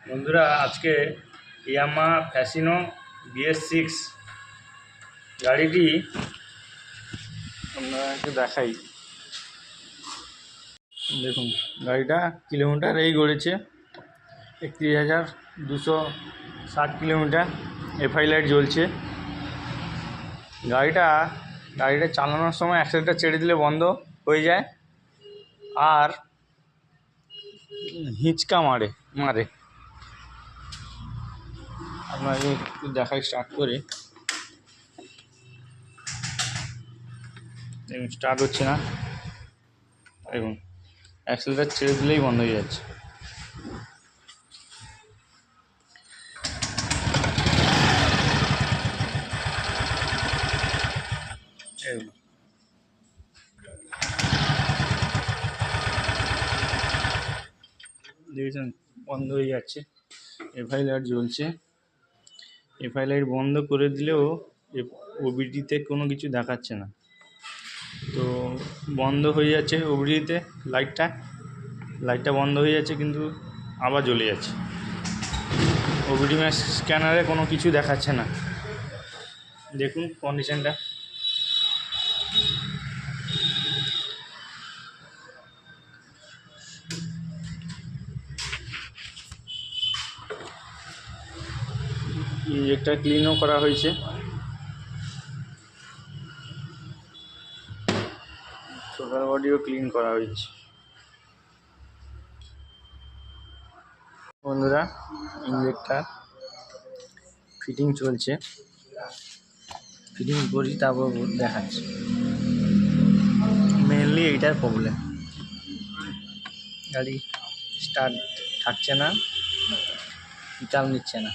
বন্ধুরা আজকে Yamaha Fascino BS6 গাড়িটি আপনাকে দেখাই। দেখুন গাড়িটা কিলোমিটার এই গড়েছে 31,260 কিলোমিটার। এফআই লাইট জ্বলছে। গাড়িটা চালানোর সময় অ্যাক্সেলেটার ছেড়ে দিলে বন্ধ হয়ে যায় আর হিঁচকা মারে। আপনাকে একটু দেখাই স্টার্ট করে। দেখুন স্টার্ট হচ্ছে না, দেখুন অ্যাক্সেলেটার ছেড়ে দিলেই বন্ধ হয়ে যাচ্ছে। দেখেছেন বন্ধ হয়ে যাচ্ছে। এফআই লাইট জ্বলছে। এফআই লাইট বন্ধ করে দিলেও ওবিডিতে কোনো কিছু দেখাচ্ছে না, তো বন্ধ হয়ে যাচ্ছে। ওবিডিতে লাইটটা বন্ধ হয়ে যাচ্ছে কিন্তু আবার জ্বলে যাচ্ছে। ওবিডি ম্যাচ স্ক্যানারে কোনো কিছু দেখাচ্ছে না। দেখুন কন্ডিশনটা। ইঞ্জেক্টর ক্লিনও করা হয়েছে। টোটাল বডিও ক্লিন করা হয়েছে। বন্ধুরা ইঞ্জেক্টর ফিটিং চলছে, ফিটিং করি তারপর দেখাচ্ছি। মেনলি এইটার প্রবলেম, গাড়ি স্টার্ট থাকছে না, চাল নিচ্ছে না।